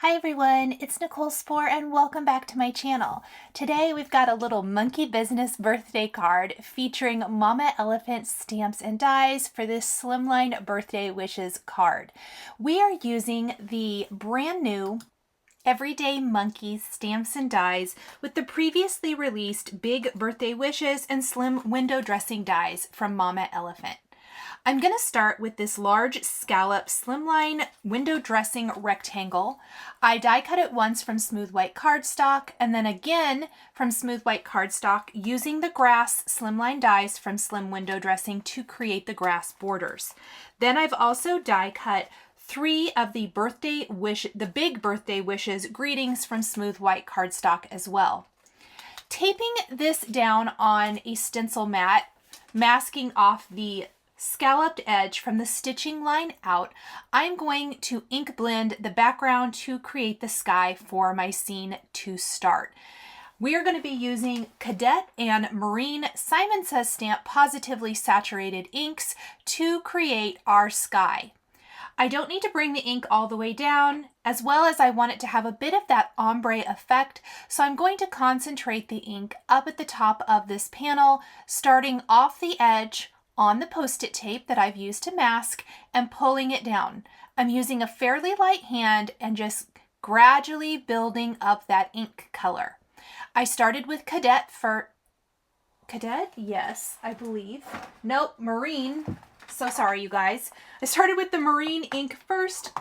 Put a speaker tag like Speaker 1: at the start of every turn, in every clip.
Speaker 1: Hi everyone, it's Nicole Spohr and welcome back to my channel. Today we've got a little monkey business birthday card featuring Mama Elephant stamps and dies for this slimline birthday wishes card. We are using the brand new Everyday Monkey stamps and dies with the previously released Big Birthday Wishes and Slim Window Dressing dies from Mama Elephant. I'm going to start with this large scallop slimline window dressing rectangle. I die cut it once from smooth white cardstock and then again from smooth white cardstock using the grass slimline dies from Slim Window Dressing to create the grass borders. Then I've also die cut 3 of the Big Birthday Wishes greetings from smooth white cardstock as well. Taping this down on a stencil mat, masking off the scalloped edge from the stitching line out, I'm going to ink blend the background to create the sky for my scene to start. We are going to be using Cadette and Marine Simon Says Stamp Positively Saturated inks to create our sky. I don't need to bring the ink all the way down, as well as I want it to have a bit of that ombre effect, so I'm going to concentrate the ink up at the top of this panel, starting off the edge on the Post-it tape that I've used to mask and pulling it down. I'm using a fairly light hand and just gradually building up that ink color. I started with Cadette for Cadette? Yes, I believe. Nope, Marine. So sorry, you guys. I started with the Marine ink first,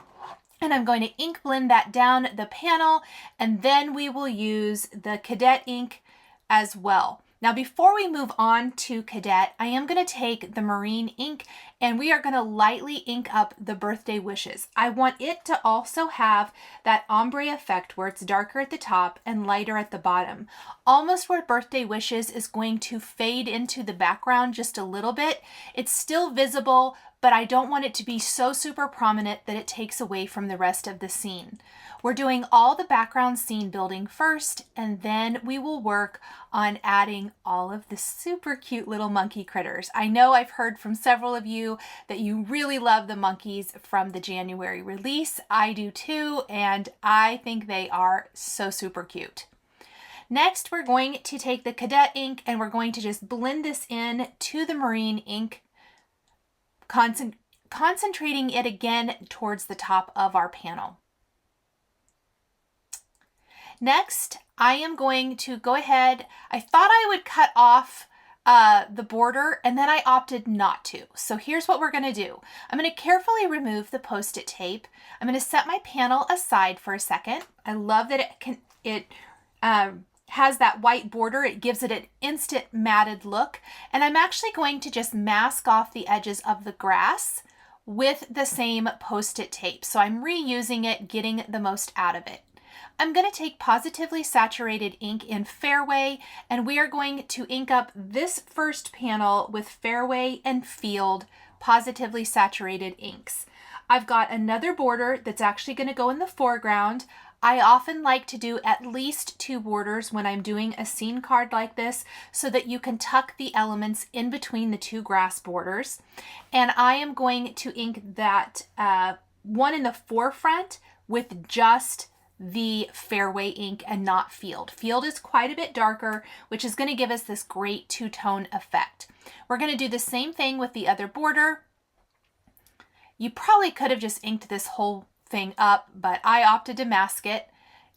Speaker 1: and I'm going to ink blend that down the panel, and then we will use the Cadette ink as well. Now, before we move on to Cadette, I am going to take the Marine ink and we are going to lightly ink up the birthday wishes. I want it to also have that ombre effect where it's darker at the top and lighter at the bottom. Almost where birthday wishes is going to fade into the background just a little bit. It's still visible, but I don't want it to be so super prominent that it takes away from the rest of the scene. We're doing all the background scene building first, and then we will work on adding all of the super cute little monkey critters. I know I've heard from several of you that you really love the monkeys from the January release. I do too, and I think they are so super cute. Next, we're going to take the Cadette ink and we're going to just blend this in to the Marine ink, concentrating it again towards the top of our panel. Next, I am going to go ahead. I thought I would cut off the border and then I opted not to. So here's what we're going to do. I'm going to carefully remove the Post-it tape. I'm going to set my panel aside for a second. I love that it has that white border. It gives it an instant matted look. And I'm actually going to just mask off the edges of the grass with the same Post-it tape. So I'm reusing it, getting the most out of it. I'm going to take Positively Saturated ink in Fairway, and we are going to ink up this first panel with Fairway and Field Positively Saturated inks. I've got another border that's actually going to go in the foreground. I often like to do at least 2 borders when I'm doing a scene card like this so that you can tuck the elements in between the 2 grass borders. And I am going to ink that one in the forefront with just the Fairway ink and not Field. Field is quite a bit darker, which is going to give us this great 2-tone effect. We're going to do the same thing with the other border. You probably could have just inked this whole thing up, but I opted to mask it.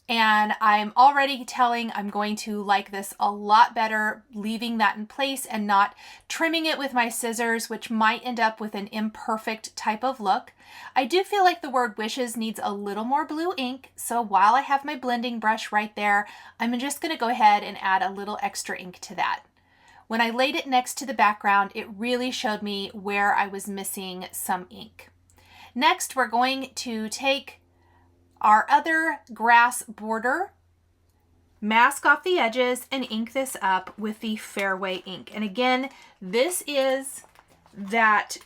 Speaker 1: And I'm already telling I'm going to like this a lot better, leaving that in place and not trimming it with my scissors, which might end up with an imperfect type of look. I do feel like the word wishes needs a little more blue ink, so while I have my blending brush right there, I'm just going to go ahead and add a little extra ink to that. When I laid it next to the background, it really showed me where I was missing some ink. Next, we're going to take our other grass border, mask off the edges, and ink this up with the Fairway ink. And again, this is that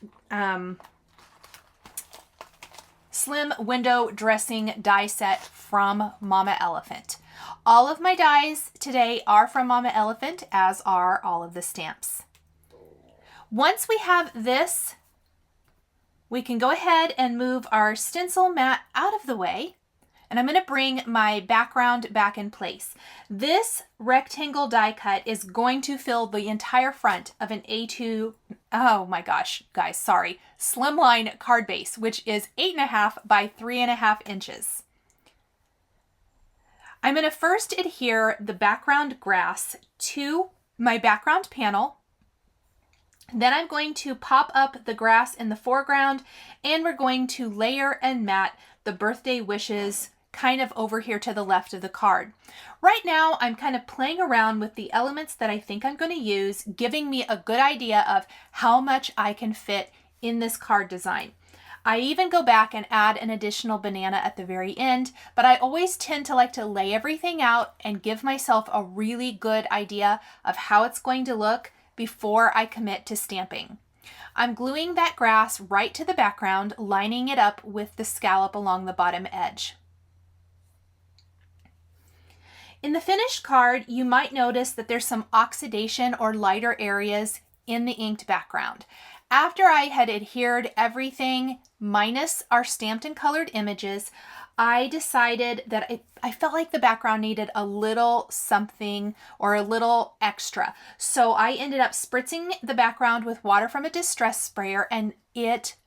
Speaker 1: Slim Window Dressing die set from Mama Elephant. All of my dies today are from Mama Elephant, as are all of the stamps. Once we have this, we can go ahead and move our stencil mat out of the way. And I'm going to bring my background back in place. This rectangle die cut is going to fill the entire front of an A2, oh my gosh, guys, sorry, slimline card base, which is 8.5 by 3.5 inches. I'm going to first adhere the background grass to my background panel. Then I'm going to pop up the grass in the foreground, and we're going to layer and mat the birthday wishes kind of over here to the left of the card. Right now, I'm kind of playing around with the elements that I think I'm going to use, giving me a good idea of how much I can fit in this card design. I even go back and add an additional banana at the very end, but I always tend to like to lay everything out and give myself a really good idea of how it's going to look before I commit to stamping. I'm gluing that grass right to the background, lining it up with the scallop along the bottom edge. In the finished card, you might notice that there's some oxidation or lighter areas in the inked background. After I had adhered everything minus our stamped and colored images, I decided that I felt like the background needed a little something or a little extra. So I ended up spritzing the background with water from a distress sprayer, and it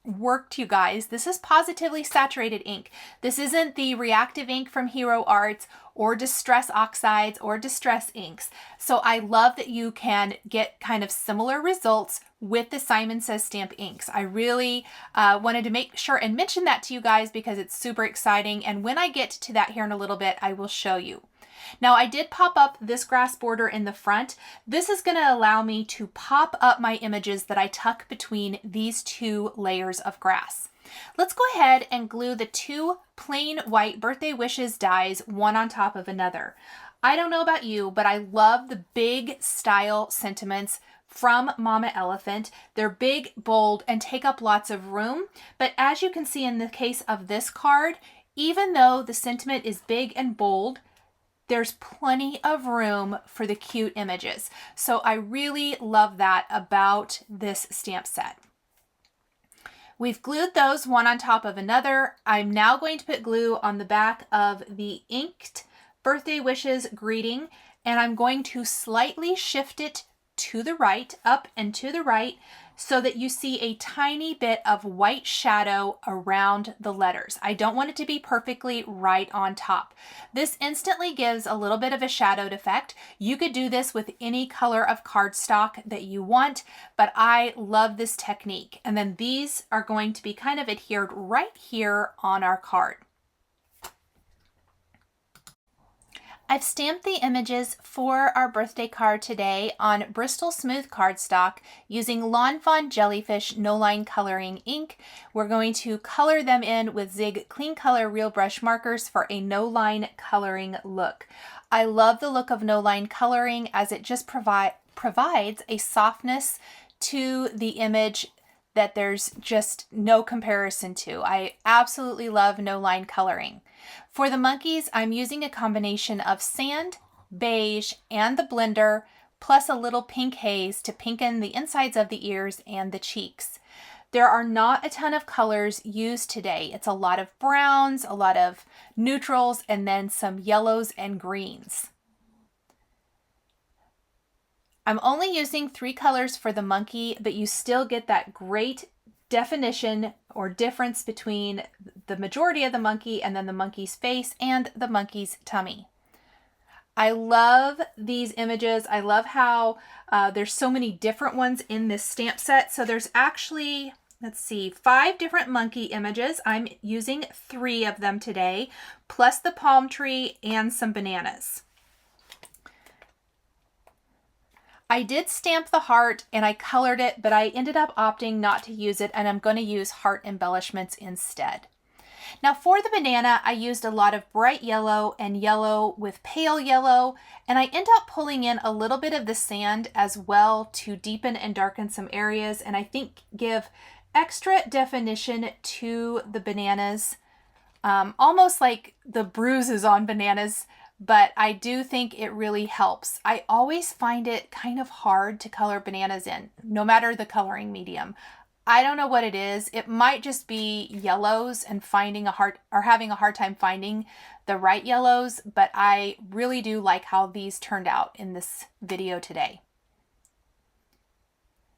Speaker 1: worked, you guys. This is Pawsitively saturated ink. This isn't the reactive ink from Hero Arts or distress oxides or distress inks. So I love that you can get kind of similar results with the Simon Says Stamp inks. I really wanted to make sure and mention that to you guys because it's super exciting. And when I get to that here in a little bit, I will show you. Now I did pop up this grass border in the front. This is going to allow me to pop up my images that I tuck between these two layers of grass. Let's go ahead and glue the two plain white birthday wishes dies one on top of another. I don't know about you, but I love the big style sentiments from Mama Elephant. They're big, bold, and take up lots of room. But as you can see in the case of this card, even though the sentiment is big and bold, there's plenty of room for the cute images. So I really love that about this stamp set. We've glued those one on top of another. I'm now going to put glue on the back of the inked birthday wishes greeting, and I'm going to slightly shift it to the right, up and to the right, so that you see a tiny bit of white shadow around the letters. I don't want it to be perfectly right on top. This instantly gives a little bit of a shadowed effect. You could do this with any color of cardstock that you want, but I love this technique. And then these are going to be kind of adhered right here on our card. I've stamped the images for our birthday card today on Bristol Smooth cardstock using Lawn Fawn Jellyfish No Line Coloring ink. We're going to color them in with Zig Clean Color Real Brush markers for a no line coloring look. I love the look of no line coloring as it just provides a softness to the image that there's just no comparison to. I absolutely love no line coloring. For the monkeys, I'm using a combination of sand, beige, and the blender, plus a little pink haze to pinken the insides of the ears and the cheeks. There are not a ton of colors used today. It's a lot of browns, a lot of neutrals, and then some yellows and greens. I'm only using 3 colors for the monkey, but you still get that great definition or difference between the majority of the monkey and then the monkey's face and the monkey's tummy. I love these images. I love how there's so many different ones in this stamp set. So there's actually, let's see, 5 different monkey images. I'm using 3 of them today, plus the palm tree and some bananas. I did stamp the heart and I colored it, but I ended up opting not to use it, and I'm going to use heart embellishments instead. Now for the banana, I used a lot of bright yellow and yellow with pale yellow, and I end up pulling in a little bit of the sand as well to deepen and darken some areas, and I think give extra definition to the bananas, almost like the bruises on bananas. But I do think it really helps. I always find it kind of hard to color bananas in, no matter the coloring medium. I don't know what it is. It might just be yellows and having a hard time finding the right yellows, but I really do like how these turned out in this video today.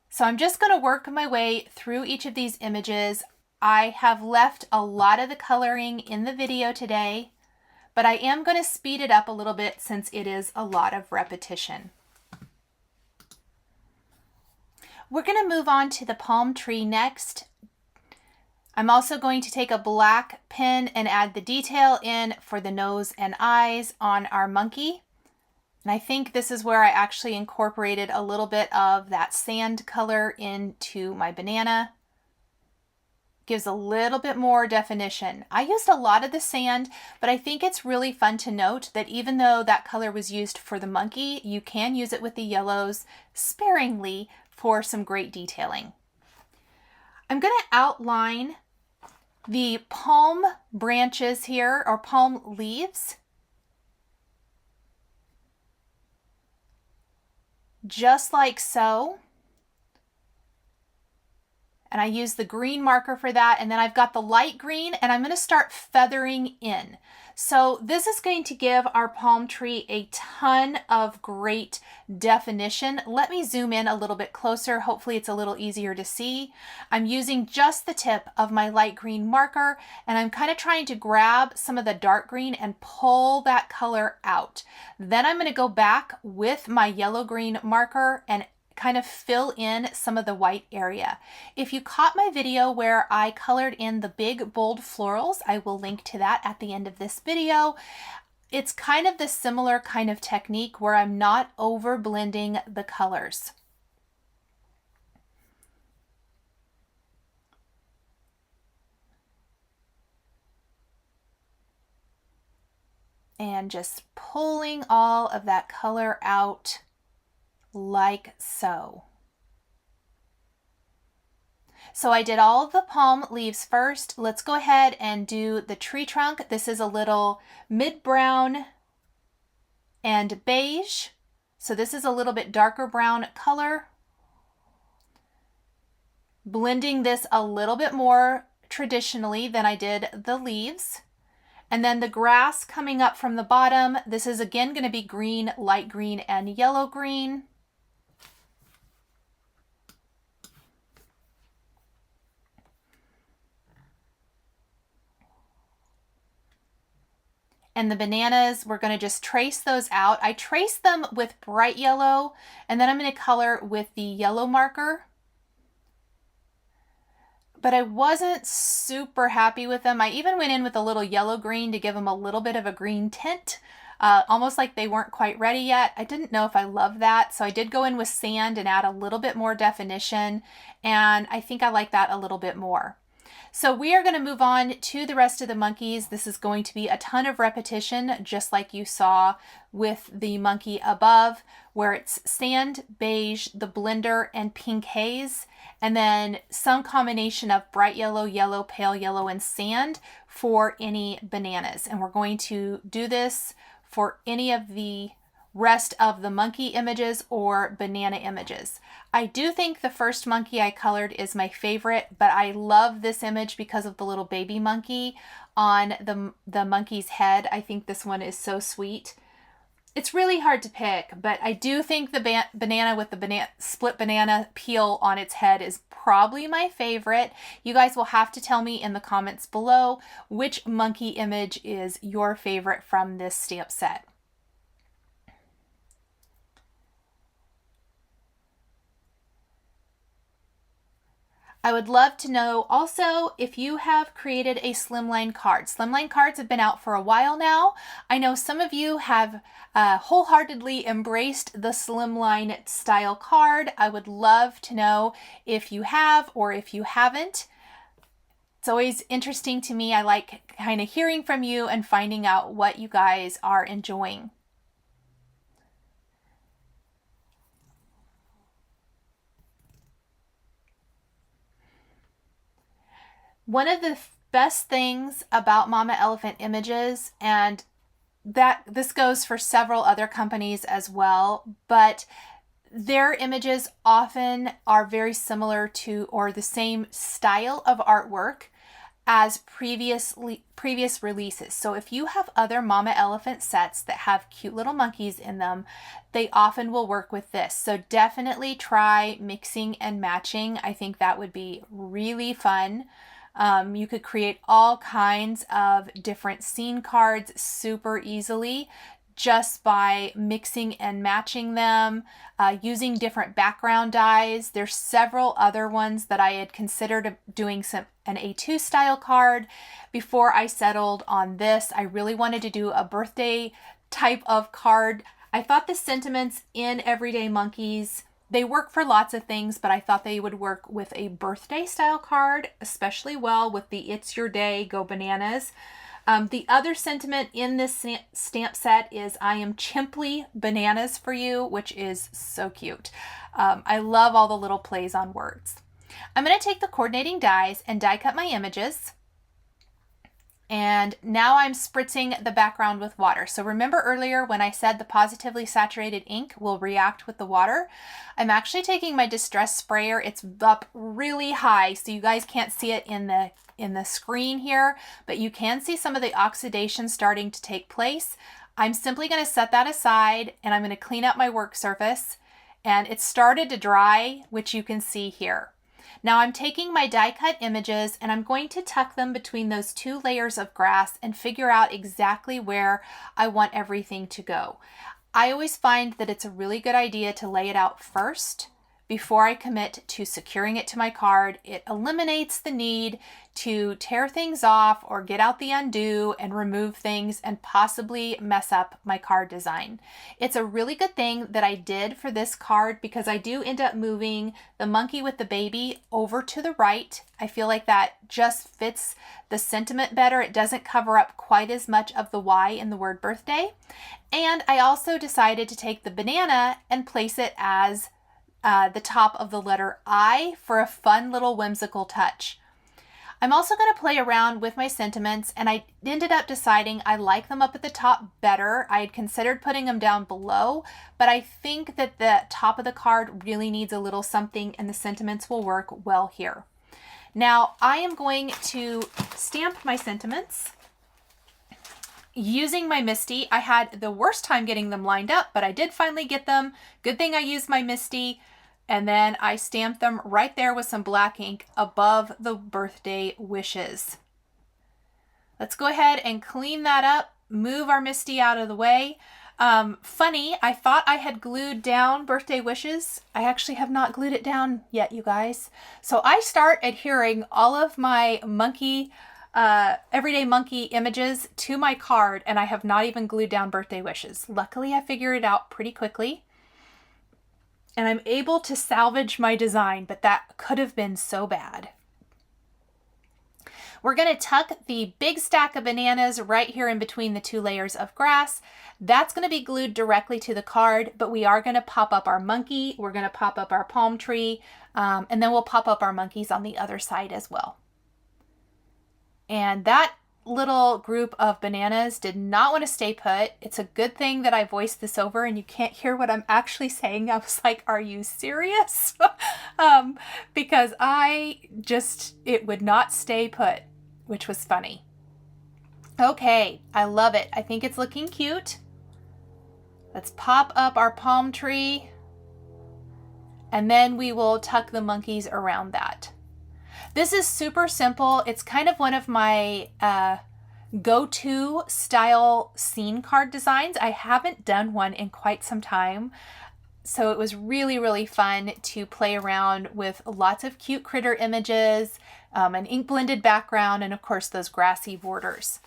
Speaker 1: So I'm just going to work my way through each of these images. I have left a lot of the coloring in the video today, but I am going to speed it up a little bit since it is a lot of repetition. We're going to move on to the palm tree next. I'm also going to take a black pen and add the detail in for the nose and eyes on our monkey. And I think this is where I actually incorporated a little bit of that sand color into my banana. Gives a little bit more definition. I used a lot of the sand, but I think it's really fun to note that even though that color was used for the monkey, you can use it with the yellows sparingly for some great detailing. I'm going to outline the palm branches here, or palm leaves, just like so. And I use the green marker for that. And then I've got the light green, and I'm going to start feathering in. So this is going to give our palm tree a ton of great definition. Let me zoom in a little bit closer. Hopefully it's a little easier to see. I'm using just the tip of my light green marker, and I'm kind of trying to grab some of the dark green and pull that color out. Then I'm going to go back with my yellow green marker and kind of fill in some of the white area. If you caught my video where I colored in the big bold florals, I will link to that at the end of this video. It's kind of the similar kind of technique where I'm not over blending the colors. And just pulling all of that color out like so. So I did all of the palm leaves first. Let's go ahead and do the tree trunk. This is a little mid-brown and beige. So this is a little bit darker brown color. Blending this a little bit more traditionally than I did the leaves. And then the grass coming up from the bottom. This is again going to be green, light green, and yellow green. And the bananas, we're going to just trace those out. I trace them with bright yellow, and then I'm going to color with the yellow marker. But I wasn't super happy with them. I even went in with a little yellow green to give them a little bit of a green tint, almost like they weren't quite ready yet. I didn't know if I love that, so I did go in with sand and add a little bit more definition, and I think I like that a little bit more. So we are going to move on to the rest of the monkeys. This is going to be a ton of repetition, just like you saw with the monkey above, where it's sand, beige, the blender, and pink haze, and then some combination of bright yellow, yellow, pale yellow, and sand for any bananas. And we're going to do this for any of the rest of the monkey images or banana images. I do think the first monkey I colored is my favorite, but I love this image because of the little baby monkey on the monkey's head. I think this one is so sweet. It's really hard to pick, but I do think the banana with the split banana peel on its head is probably my favorite. You guys will have to tell me in the comments below which monkey image is your favorite from this stamp set. I would love to know also if you have created a slimline card. Slimline cards have been out for a while now. I know some of you have wholeheartedly embraced the slimline style card. I would love to know if you have or if you haven't. It's always interesting to me. I like kind of hearing from you and finding out what you guys are enjoying. One of the best things about Mama Elephant images, and that this goes for several other companies as well, but Their images often are very similar to or the same style of artwork as previous releases. So if you have other Mama Elephant sets that have cute little monkeys in them, they often will work with this. So definitely try mixing and matching. I think that would be really fun. You could create all kinds of different scene cards super easily just by mixing and matching them, using different background dyes. There's several other ones that I had considered doing an A2 style card before I settled on this. I really wanted to do a birthday type of card. I thought the sentiments in Everyday Monkeys, they work for lots of things, but I thought they would work with a birthday style card, especially well with the It's Your Day, Go Bananas. The other sentiment in this stamp set is I am chimply bananas for you, which is so cute. I love all the little plays on words. I'm going to take the coordinating dies and die cut my images. And now I'm spritzing the background with water. So remember earlier when I said the positively saturated ink will react with the water? I'm actually taking my distress sprayer. It's up really high, so you guys can't see it in the screen here, but you can see some of the oxidation starting to take place. I'm simply going to set that aside and I'm going to clean up my work surface. And it started to dry, which you can see here. Now I'm taking my die cut images and I'm going to tuck them between those two layers of grass and figure out exactly where I want everything to go. I always find that it's a really good idea to lay it out first before I commit to securing it to my card. It eliminates the need to tear things off or get out the undo and remove things and possibly mess up my card design. It's a really good thing that I did for this card because I do end up moving the monkey with the baby over to the right. I feel like that just fits the sentiment better. It doesn't cover up quite as much of the Y in the word birthday. And I also decided to take the banana and place it as the top of the letter I for a fun little whimsical touch. I'm also going to play around with my sentiments, and I ended up deciding I like them up at the top better. I had considered putting them down below, but I think that the top of the card really needs a little something and the sentiments will work well here. Now I am going to stamp my sentiments using my Misty. I had the worst time getting them lined up, but I did finally get them. Good thing I used my Misty. And then I stamped them right there with some black ink above the birthday wishes. Let's go ahead and clean that up, move our Misty out of the way. Funny, I thought I had glued down birthday wishes. I actually have not glued it down yet, you guys. So I start adhering all of my monkey, Everyday Monkey images to my card, and I have not even glued down birthday wishes. Luckily, I figured it out pretty quickly. And I'm able to salvage my design, but that could have been so bad. We're going to tuck the big stack of bananas right here in between the two layers of grass. That's going to be glued directly to the card, but we are going to pop up our monkey. We're going to pop up our palm tree, and then we'll pop up our monkeys on the other side as well. And that little group of bananas did not want to stay put. It's a good thing that I voiced this over and you can't hear what I'm actually saying. I was like, are you serious? Because it would not stay put, which was funny. Okay, I love it. I think it's looking cute. Let's pop up our palm tree and then we will tuck the monkeys around that. This is super simple. It's kind of one of my go-to style scene card designs. I haven't done one in quite some time, so it was really, really fun to play around with lots of cute critter images, an ink blended background, and of course those grassy borders.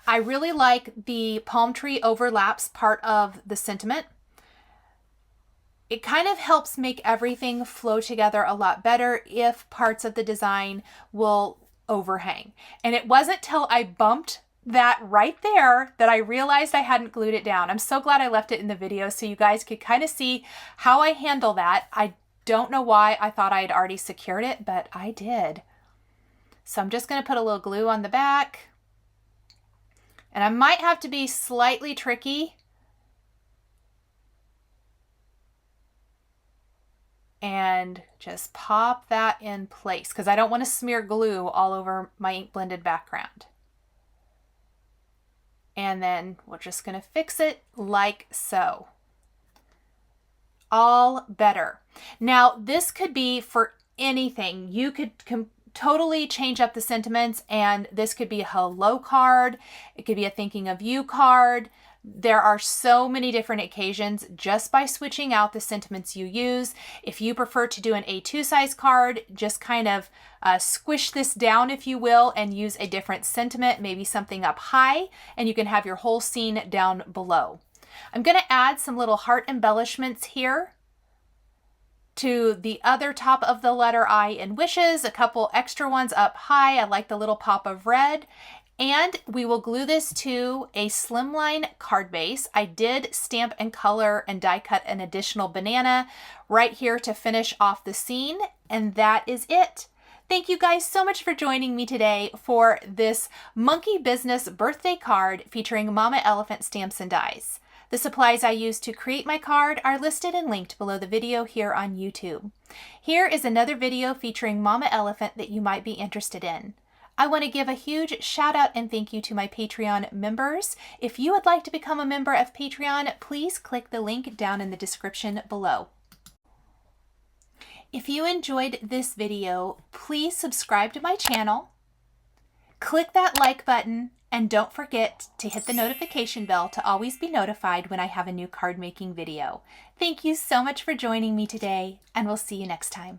Speaker 1: I really like the palm tree overlaps part of the sentiment. It kind of helps make everything flow together a lot better if parts of the design will overhang. And it wasn't till I bumped that right there that I realized I hadn't glued it down. I'm so glad I left it in the video so you guys could kind of see how I handle that. I don't know why I thought I had already secured it, but I did. So I'm just going to put a little glue on the back. And I might have to be slightly tricky. and just pop that in place because I don't want to smear glue all over my ink blended background. And then we're just going to fix it like so. All better. Now, this could be for anything. You could totally change up the sentiments, and this could be a hello card. It could be a thinking of you card. There are so many different occasions just by switching out the sentiments you use. If you prefer to do an A2 size card, just kind of squish this down, if you will, and use a different sentiment, maybe something up high, and you can have your whole scene down below. I'm going to add some little heart embellishments here to the other top of the letter I in wishes, a couple extra ones up high. I like the little pop of red. And we will glue this to a slimline card base. I did stamp and color and die cut an additional banana right here to finish off the scene. And that is it. Thank you guys so much for joining me today for this Monkey Business birthday card featuring Mama Elephant stamps and dies. The supplies I used to create my card are listed and linked below the video here on YouTube. Here is another video featuring Mama Elephant that you might be interested in. I want to give a huge shout out and thank you to my Patreon members. If you would like to become a member of Patreon, please click the link down in the description below. If you enjoyed this video, please subscribe to my channel, click that like button, and don't forget to hit the notification bell to always be notified when I have a new card making video. Thank you so much for joining me today, and we'll see you next time.